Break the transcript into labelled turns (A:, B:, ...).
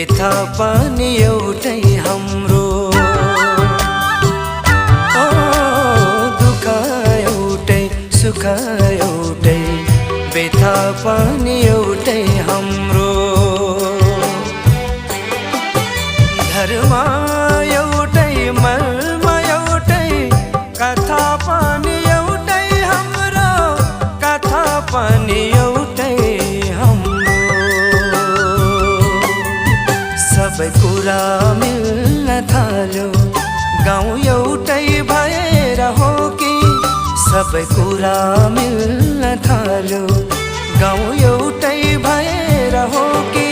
A: बेथा पनि एउटै हाम्रो, ओ दुःख एउटै सुख एउटै, बेथा पनि एउटै हाम्रो। धर्म एउटै मर्म एउटै, कथा पनि एउटै हाम्रो, कथा पनि एउटै हाम्रो। सबै कुरा मिल्न थाल्यो, गाउँ एउटै भएर हो कि? सबै कुरा मिल्न थाल्यो, गाउँ एउटै भएर हो कि?